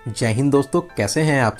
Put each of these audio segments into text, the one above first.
जय हिंद दोस्तों, कैसे हैं आप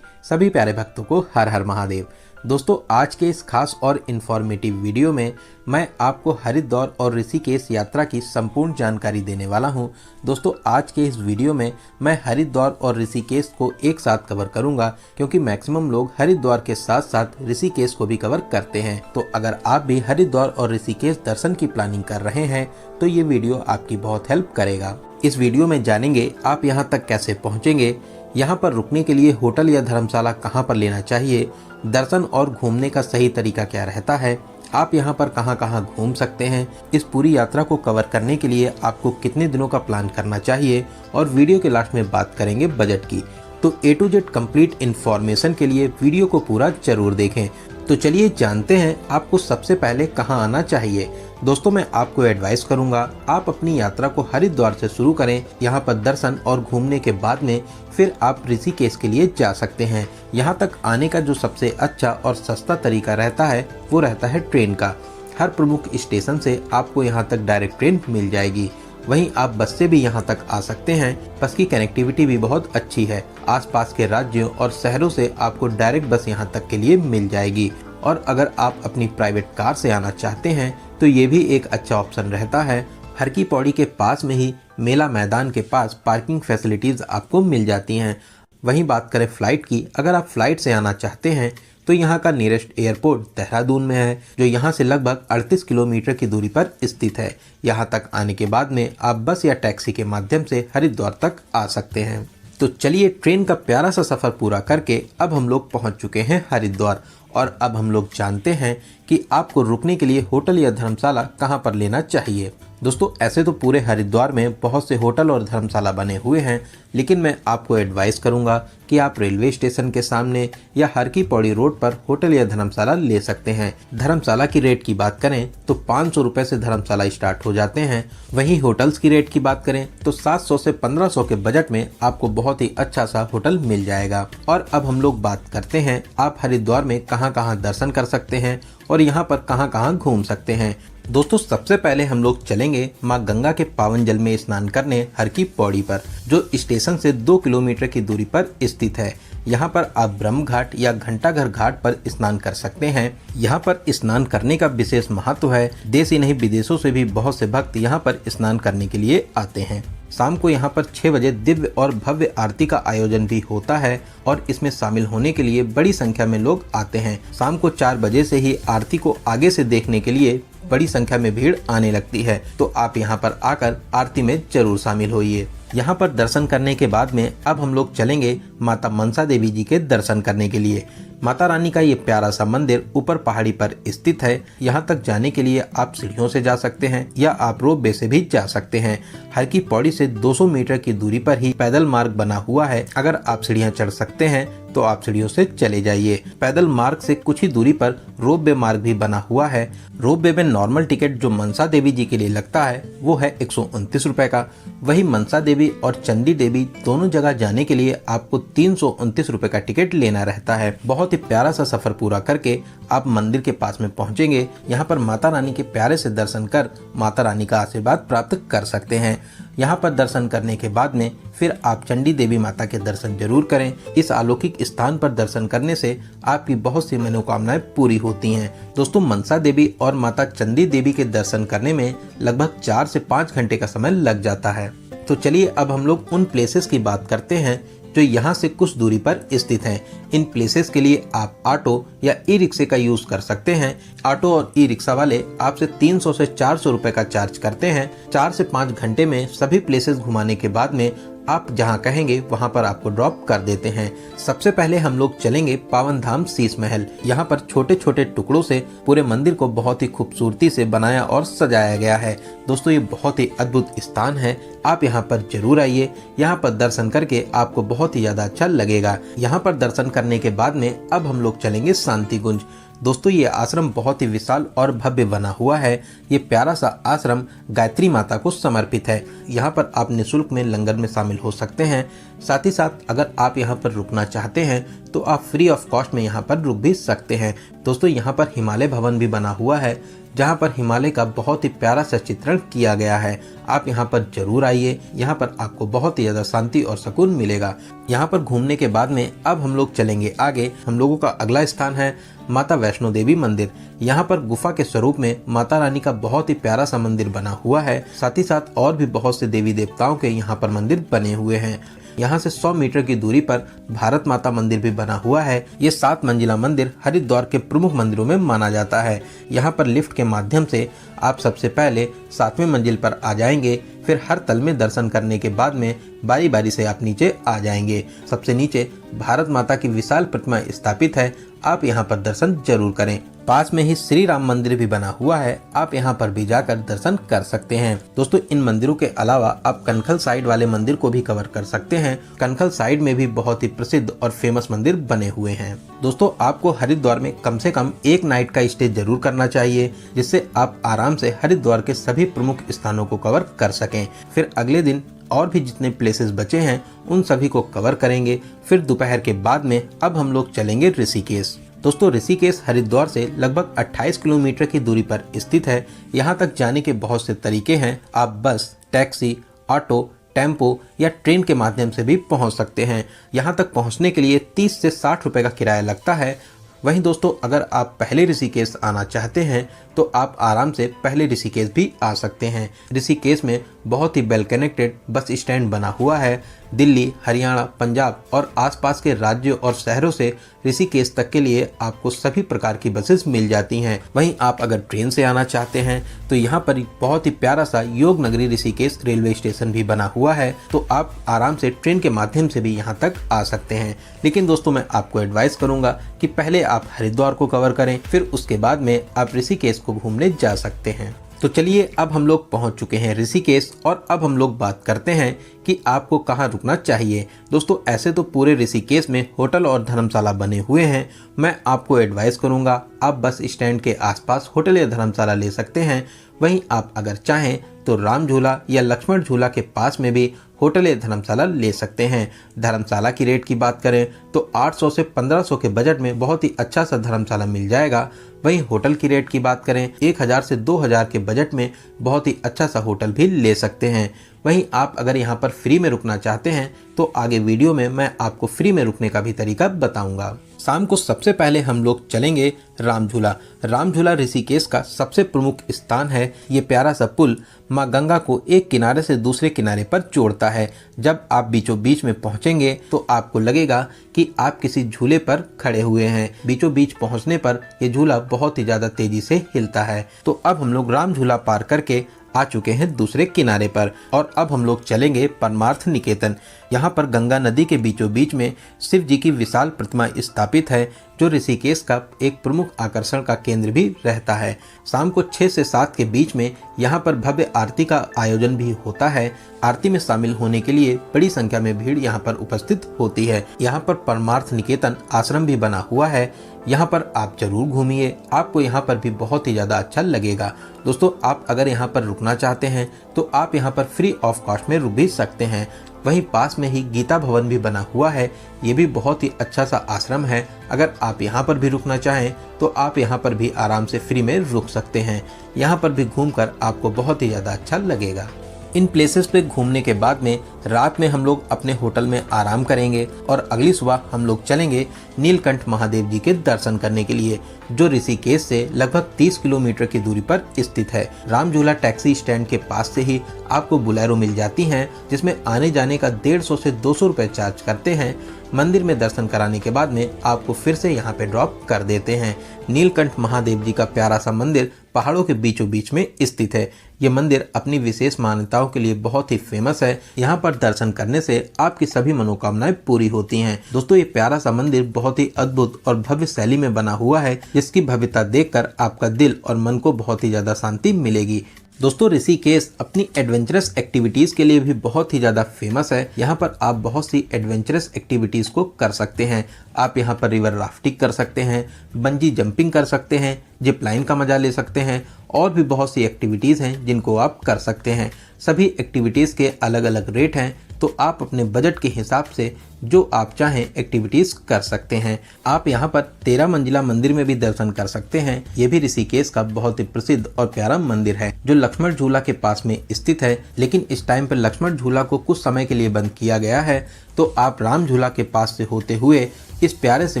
सभी प्यारे भक्तों को हर हर महादेव। दोस्तों, आज के इस खास और इन्फॉर्मेटिव वीडियो में मैं आपको हरिद्वार और ऋषिकेश यात्रा की संपूर्ण जानकारी देने वाला हूं। दोस्तों, आज के इस वीडियो में मैं हरिद्वार और ऋषिकेश को एक साथ कवर करूंगा, क्योंकि मैक्सिमम लोग हरिद्वार के साथ साथ ऋषिकेश को भी कवर करते हैं। तो अगर आप भी हरिद्वार और ऋषिकेश दर्शन की प्लानिंग कर रहे हैं तो ये वीडियो आपकी बहुत हेल्प करेगा। इस वीडियो में जानेंगे आप यहाँ तक कैसे पहुँचेंगे, यहाँ पर रुकने के लिए होटल या धर्मशाला कहाँ पर लेना चाहिए, दर्शन और घूमने का सही तरीका क्या रहता है, आप यहाँ पर कहाँ कहाँ घूम सकते हैं, इस पूरी यात्रा को कवर करने के लिए आपको कितने दिनों का प्लान करना चाहिए, और वीडियो के लास्ट में बात करेंगे बजट की। तो A to Z complete information के लिए वीडियो को पूरा जरूर देखें। तो चलिए जानते हैं आपको सबसे पहले कहाँ आना चाहिए। दोस्तों, मैं आपको एडवाइस करूंगा आप अपनी यात्रा को हरिद्वार से शुरू करें। यहाँ पर दर्शन और घूमने के बाद में फिर आप ऋषिकेश के लिए जा सकते हैं। यहाँ तक आने का जो सबसे अच्छा और सस्ता तरीका रहता है वो रहता है ट्रेन का। हर प्रमुख स्टेशन से आपको यहाँ तक डायरेक्ट ट्रेन मिल जाएगी। वहीं आप बस से भी यहाँ तक आ सकते हैं। बस की कनेक्टिविटी भी बहुत अच्छी है। आसपास के राज्यों और शहरों से आपको डायरेक्ट बस यहाँ तक के लिए मिल जाएगी। और अगर आप अपनी प्राइवेट कार से आना चाहते हैं तो ये भी एक अच्छा ऑप्शन रहता है। हर की पौड़ी के पास में ही मेला मैदान के पास पार्किंग फैसिलिटीज़ आपको मिल जाती हैं। वहीं बात करें फ़्लाइट की, अगर आप फ्लाइट से आना चाहते हैं तो यहाँ का नियरेस्ट एयरपोर्ट देहरादून में है, जो यहाँ से लगभग 38 किलोमीटर की दूरी पर स्थित है। यहाँ तक आने के बाद में आप बस या टैक्सी के माध्यम से हरिद्वार तक आ सकते हैं। तो चलिए, ट्रेन का प्यारा सा सफ़र पूरा करके अब हम लोग पहुँच चुके हैं हरिद्वार, और अब हम लोग जानते हैं कि आपको रुकने के लिए होटल या धर्मशाला कहाँ पर लेना चाहिए। दोस्तों, ऐसे तो पूरे हरिद्वार में बहुत से होटल और धर्मशाला बने हुए हैं, लेकिन मैं आपको एडवाइस करूंगा कि आप रेलवे स्टेशन के सामने या हर की पौड़ी रोड पर होटल या धर्मशाला ले सकते हैं। धर्मशाला की रेट की बात करें तो 500 रुपये से धर्मशाला स्टार्ट हो जाते हैं। वहीं होटल्स की रेट की बात करें तो 700 से 1500 के बजट में आपको बहुत ही अच्छा सा होटल मिल जाएगा। और अब हम लोग बात करते हैं आप हरिद्वार में कहाँ कहाँ दर्शन कर सकते हैं और यहाँ पर कहाँ कहाँ घूम सकते हैं। दोस्तों, सबसे पहले हम लोग चलेंगे माँ गंगा के पावन जल में स्नान करने हर की पौड़ी पर, जो स्टेशन से 2 किलोमीटर की दूरी पर स्थित है। यहाँ पर आप ब्रह्म घाट या घंटाघर घाट पर स्नान कर सकते हैं। यहाँ पर स्नान करने का विशेष महत्व है। देश ही नहीं विदेशों से भी बहुत से भक्त यहाँ पर स्नान करने के लिए आते हैं। शाम को यहाँ पर 6 बजे दिव्य और भव्य आरती का आयोजन भी होता है, और इसमें शामिल होने के लिए बड़ी संख्या में लोग आते हैं। शाम को 4 बजे से ही आरती को आगे से देखने के लिए बड़ी संख्या में भीड़ आने लगती है। तो आप यहाँ पर आकर आरती में जरूर शामिल होइए। यहाँ पर दर्शन करने के बाद में अब हम लोग चलेंगे माता मनसा देवी जी के दर्शन करने के लिए। माता रानी का ये प्यारा सा मंदिर ऊपर पहाड़ी पर स्थित है। यहाँ तक जाने के लिए आप सीढ़ियों से जा सकते हैं या आप रोपवे से भी जा सकते हैं। हर की पौड़ी से 200 मीटर की दूरी पर ही पैदल मार्ग बना हुआ है। अगर आप सीढ़ियाँ चढ़ सकते हैं तो आप सीढ़ियों से चले जाइए। पैदल मार्ग से कुछ ही दूरी पर रोपवे मार्ग भी बना हुआ है। रोपवे में नॉर्मल टिकट जो मनसा देवी जी के लिए लगता है वो है 129 रुपए का। वही मनसा देवी और चंडी देवी दोनों जगह जाने के लिए आपको 329 रुपए का टिकट लेना रहता है। बहुत ही प्यारा सा सफर पूरा करके आप मंदिर के पास में पहुंचेंगे। यहाँ पर माता रानी के प्यारे से दर्शन कर माता रानी का आशीर्वाद प्राप्त कर सकते हैं। यहाँ पर दर्शन करने के बाद में फिर आप चंडी देवी माता के दर्शन जरूर करें। इस अलौकिक स्थान पर दर्शन करने से आपकी बहुत सी मनोकामनाएं पूरी होती हैं। दोस्तों, मनसा देवी और माता चंडी देवी के दर्शन करने में लगभग 4 से 5 घंटे का समय लग जाता है। तो चलिए अब हम लोग उन प्लेसेस की बात करते हैं जो यहाँ से कुछ दूरी पर स्थित हैं। इन प्लेसेस के लिए आप ऑटो या ई रिक्शे का यूज कर सकते हैं। ऑटो और ई रिक्शा वाले आपसे 300 से 400 रुपए का चार्ज करते हैं। 4 से 5 घंटे में सभी प्लेसेस घुमाने के बाद में आप जहां कहेंगे वहां पर आपको ड्रॉप कर देते हैं। सबसे पहले हम लोग चलेंगे पावन धाम शीश महल। यहाँ पर छोटे छोटे टुकड़ों से पूरे मंदिर को बहुत ही खूबसूरती से बनाया और सजाया गया है। दोस्तों, ये बहुत ही अद्भुत स्थान है। आप यहाँ पर जरूर आइए। यहाँ पर दर्शन करके आपको बहुत ही ज्यादा अच्छा लगेगा। यहाँ पर दर्शन करने के बाद में अब हम लोग चलेंगे शांति कुंज। दोस्तों, ये आश्रम बहुत ही विशाल और भव्य बना हुआ है। ये प्यारा सा आश्रम गायत्री माता को समर्पित है। यहाँ पर आप निःशुल्क में लंगर में शामिल हो सकते हैं। साथ ही साथ अगर आप यहाँ पर रुकना चाहते हैं तो आप फ्री ऑफ कॉस्ट में यहाँ पर रुक भी सकते हैं। दोस्तों, यहाँ पर हिमालय भवन भी बना हुआ है, जहाँ पर हिमालय का बहुत ही प्यारा सा चित्रण किया गया है। आप यहाँ पर जरूर आइए, यहाँ पर आपको बहुत ही ज्यादा शांति और सुकून मिलेगा। यहाँ पर घूमने के बाद में अब हम लोग चलेंगे आगे। हम लोगों का अगला स्थान है माता वैष्णो देवी मंदिर। यहाँ पर गुफा के स्वरूप में माता रानी का बहुत ही प्यारा सा मंदिर बना हुआ है। साथ ही साथ और भी बहुत से देवी देवताओं के यहाँ पर मंदिर बने हुए हैं। यहाँ से 100 मीटर की दूरी पर भारत माता मंदिर भी बना हुआ है। ये 7 मंजिला मंदिर हरिद्वार के प्रमुख मंदिरों में माना जाता है। यहाँ पर लिफ्ट के माध्यम से आप सबसे पहले 7वें मंजिल पर आ जाएंगे, फिर हर तल में दर्शन करने के बाद में बारी बारी से आप नीचे आ जाएंगे। सबसे नीचे भारत माता की विशाल प्रतिमा स्थापित है, आप यहाँ पर दर्शन जरूर करें। पास में ही श्री राम मंदिर भी बना हुआ है, आप यहाँ पर भी जाकर दर्शन कर सकते हैं। दोस्तों, इन मंदिरों के अलावा आप कनखल साइड वाले मंदिर को भी कवर कर सकते हैं। कनखल साइड में भी बहुत ही प्रसिद्ध और फेमस मंदिर बने हुए हैं। दोस्तों, आपको हरिद्वार में कम से कम एक नाइट का स्टे जरूर करना चाहिए, जिससे आप आराम से हरिद्वार के सभी प्रमुख स्थानों को कवर कर सकें। फिर अगले दिन और भी जितने प्लेसेस बचे हैं उन सभी को कवर करेंगे। फिर दोपहर के बाद में अब हम लोग चलेंगे ऋषिकेश। दोस्तों, ऋषिकेश हरिद्वार से लगभग 28 किलोमीटर की दूरी पर स्थित है। यहाँ तक जाने के बहुत से तरीके हैं। आप बस, टैक्सी, ऑटो, टेम्पो या ट्रेन के माध्यम से भी पहुँच सकते हैं। यहाँ तक पहुँचने के लिए 30 से 60 रुपए का किराया लगता है। वहीं दोस्तों, अगर आप पहले ऋषिकेश आना चाहते हैं तो आप आराम से पहले ऋषिकेश भी आ सकते हैं। ऋषिकेश में बहुत ही वेल कनेक्टेड बस स्टैंड बना हुआ है। दिल्ली, हरियाणा, पंजाब और आसपास के राज्यों और शहरों से ऋषिकेश तक के लिए आपको सभी प्रकार की बसेस मिल जाती हैं। वहीं आप अगर ट्रेन से आना चाहते हैं तो यहाँ पर बहुत ही प्यारा सा योग नगरी ऋषिकेश रेलवे स्टेशन भी बना हुआ है, तो आप आराम से ट्रेन के माध्यम से भी यहाँ तक आ सकते हैं। लेकिन दोस्तों, मैं आपको एडवाइस करूंगा कि पहले आप हरिद्वार को कवर करें, फिर उसके बाद में आप ऋषिकेश को घूमने जा सकते हैं। तो चलिए, अब हम लोग पहुंच चुके हैं ऋषिकेश और अब हम लोग बात करते हैं कि आपको कहां रुकना चाहिए। दोस्तों, ऐसे तो पूरे ऋषिकेश में होटल और धर्मशाला बने हुए हैं। मैं आपको एडवाइस करूंगा आप बस स्टैंड के आसपास होटल या धर्मशाला ले सकते हैं। वहीं आप अगर चाहें तो राम झूला या लक्ष्मण झूला के पास में भी होटल या धर्मशाला ले सकते हैं। धर्मशाला की रेट की बात करें तो 800 से 1500 के बजट में बहुत ही अच्छा सा धर्मशाला मिल जाएगा। वहीं होटल की रेट की बात करें 1000 से 2000 के बजट में बहुत ही अच्छा सा होटल भी ले सकते हैं। वहीं आप अगर यहाँ पर फ्री में रुकना चाहते हैं तो आगे वीडियो में मैं आपको फ्री में रुकने का भी तरीका बताऊंगा। शाम को सबसे पहले हम लोग चलेंगे राम झूला। राम झूला ऋषिकेश का सबसे प्रमुख स्थान है। ये प्यारा सा पुल माँ गंगा को एक किनारे से दूसरे किनारे पर जोड़ता है। जब आप बीचों बीच में पहुंचेंगे तो आपको लगेगा कि आप किसी झूले पर खड़े हुए हैं। बीचों बीच पहुंचने पर यह झूला बहुत ही ज्यादा तेजी से हिलता है। तो अब हम लोग राम झूला पार करके आ चुके हैं दूसरे किनारे पर और अब हम लोग चलेंगे परमार्थ निकेतन। यहाँ पर गंगा नदी के बीचों बीच में शिव जी की विशाल प्रतिमा स्थापित है, जो ऋषिकेश का एक प्रमुख आकर्षण का केंद्र भी रहता है। शाम को 6 से 7 के बीच में यहाँ पर भव्य आरती का आयोजन भी होता है। आरती में शामिल होने के लिए बड़ी संख्या में भीड़ यहाँ पर उपस्थित होती है। यहाँ पर परमार्थ निकेतन आश्रम भी बना हुआ है, यहाँ पर आप जरूर घूमिए, आपको यहाँ पर भी बहुत ही ज़्यादा अच्छा लगेगा। दोस्तों, आप अगर यहाँ पर रुकना चाहते हैं तो आप यहाँ पर फ्री ऑफ कॉस्ट में रुक भी सकते हैं। वहीं पास में ही गीता भवन भी बना हुआ है, ये भी बहुत ही अच्छा सा आश्रम है। अगर आप यहाँ पर भी रुकना चाहें तो आप यहाँ पर भी आराम से फ्री में रुक सकते हैं। यहाँ पर भी घूमकर आपको बहुत ही ज़्यादा अच्छा लगेगा। इन प्लेसेस पे घूमने के बाद में रात में हम लोग अपने होटल में आराम करेंगे और अगली सुबह हम लोग चलेंगे नीलकंठ महादेव जी के दर्शन करने के लिए, जो ऋषिकेश से लगभग 30 किलोमीटर की दूरी पर स्थित है। राम झूला टैक्सी स्टैंड के पास से ही आपको बुलेरो मिल जाती हैं, जिसमें आने जाने का 150 से 200 रुपए चार्ज करते हैं। मंदिर में दर्शन कराने के बाद में आपको फिर से यहाँ पे ड्रॉप कर देते हैं। नीलकंठ महादेव जी का प्यारा सा मंदिर पहाड़ों के बीचों बीच में स्थित है। ये मंदिर अपनी विशेष मान्यताओं के लिए बहुत ही फेमस है। यहाँ पर दर्शन करने से आपकी सभी मनोकामनाएं पूरी होती हैं। दोस्तों, ये प्यारा सा मंदिर बहुत ही अद्भुत और भव्य शैली में बना हुआ है, जिसकी भव्यता देखकर आपका दिल और मन को बहुत ही ज्यादा शांति मिलेगी। दोस्तों, ऋषिकेश अपनी एडवेंचरस एक्टिविटीज के लिए भी बहुत ही ज्यादा फेमस है। यहाँ पर आप बहुत सी एडवेंचरस एक्टिविटीज को कर सकते हैं। आप यहाँ पर रिवर राफ्टिंग कर सकते हैं, बंजी जंपिंग कर सकते हैं, जिप लाइन का मजा ले सकते हैं और भी बहुत सी एक्टिविटीज हैं जिनको आप कर सकते हैं। सभी एक्टिविटीज के अलग अलग रेट हैं, तो आप अपने बजट के हिसाब से जो आप चाहें एक्टिविटीज कर सकते हैं। आप यहाँ पर 13 मंजिला मंदिर में भी दर्शन कर सकते हैं। ये भी ऋषिकेश का बहुत ही प्रसिद्ध और प्यारा मंदिर है जो लक्ष्मण झूला के पास में स्थित है, लेकिन इस टाइम पर लक्ष्मण झूला को कुछ समय के लिए बंद किया गया है, तो आप राम झूला के पास से होते हुए इस प्यारे से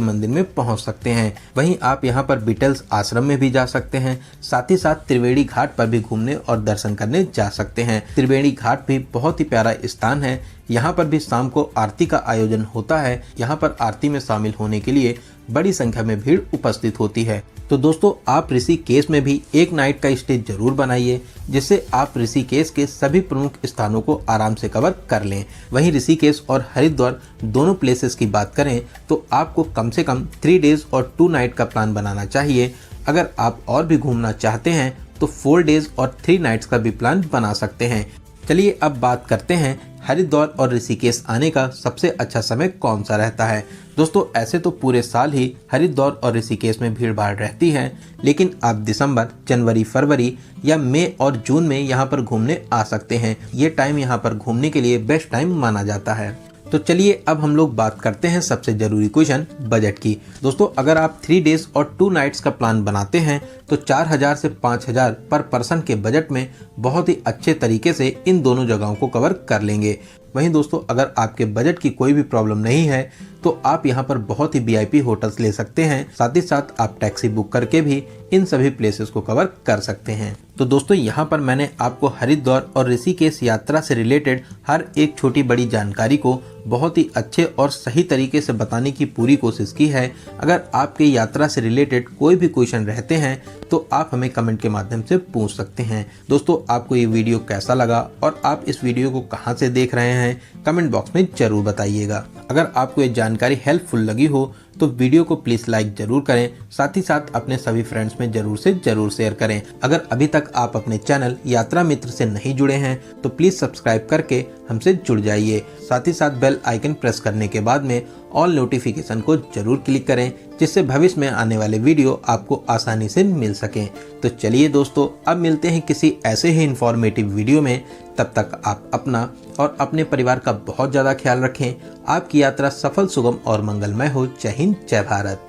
मंदिर में पहुंच सकते हैं। वहीं आप यहां पर बीटल्स आश्रम में भी जा सकते हैं, साथ ही साथ त्रिवेणी घाट पर भी घूमने और दर्शन करने जा सकते हैं। त्रिवेणी घाट भी बहुत ही प्यारा स्थान है। यहाँ पर भी शाम को आरती का आयोजन होता है। यहाँ पर आरती में शामिल होने के लिए बड़ी संख्या में भीड़ उपस्थित होती है। तो दोस्तों, आप ऋषिकेश में भी एक नाइट का स्टे जरूर बनाइए, जिससे आप ऋषिकेश के सभी प्रमुख स्थानों को आराम से कवर कर लें। वहीं ऋषिकेश और हरिद्वार दोनों प्लेसेस की बात करें तो आपको कम से कम 3 डेज और 2 नाइट का प्लान बनाना चाहिए। अगर आप और भी घूमना चाहते हैं तो 4 डेज और 3 नाइट्स का भी प्लान बना सकते हैं। चलिए अब बात करते हैं हरिद्वार और ऋषिकेश आने का सबसे अच्छा समय कौन सा रहता है। दोस्तों, ऐसे तो पूरे साल ही हरिद्वार और ऋषिकेश में भीड़ भाड़ रहती है, लेकिन आप दिसंबर, जनवरी, फरवरी या मई और जून में यहाँ पर घूमने आ सकते हैं। ये टाइम यहाँ पर घूमने के लिए बेस्ट टाइम माना जाता है। तो चलिए अब हम लोग बात करते हैं सबसे जरूरी क्वेश्चन, बजट की। दोस्तों, अगर आप 3 डेज और 2 नाइट्स का प्लान बनाते हैं तो 4000 से 5000 पर पर्सन के बजट में बहुत ही अच्छे तरीके से इन दोनों जगहों को कवर कर लेंगे। वहीं दोस्तों, अगर आपके बजट की कोई भी प्रॉब्लम नहीं है तो आप यहाँ पर बहुत ही VIP होटल्स ले सकते हैं। साथ ही साथ आप टैक्सी बुक करके भी इन सभी प्लेसेस को कवर कर सकते हैं। तो दोस्तों, यहाँ पर मैंने आपको हरिद्वार और ऋषिकेश यात्रा से रिलेटेड हर एक छोटी बड़ी जानकारी को बहुत ही अच्छे और सही तरीके से बताने की पूरी कोशिश की है। अगर आपके यात्रा से रिलेटेड कोई भी क्वेश्चन रहते हैं तो आप हमें कमेंट के माध्यम से पूछ सकते हैं। दोस्तों, आपको ये वीडियो कैसा लगा और आप इस वीडियो को कहाँ से देख रहे हैं, कमेंट बॉक्स में जरूर बताइएगा। अगर आपको ये जानकारी हेल्पफुल लगी हो तो वीडियो को प्लीज लाइक जरूर करें, साथ ही साथ अपने सभी फ्रेंड्स में जरूर से जरूर शेयर करें। अगर अभी तक आप अपने चैनल यात्रा मित्र से नहीं जुड़े हैं तो प्लीज सब्सक्राइब करके हमसे जुड़ जाइए। साथ ही साथ बेल आइकन प्रेस करने के बाद में ऑल नोटिफिकेशन को जरूर क्लिक करें, जिससे भविष्य में आने वाले वीडियो आपको आसानी से मिल सकें। तो चलिए दोस्तों, अब मिलते हैं किसी ऐसे ही इंफॉर्मेटिव वीडियो में। तब तक आप अपना और अपने परिवार का बहुत ज़्यादा ख्याल रखें। आपकी यात्रा सफल, सुगम और मंगलमय हो। जय हिंद, जय भारत।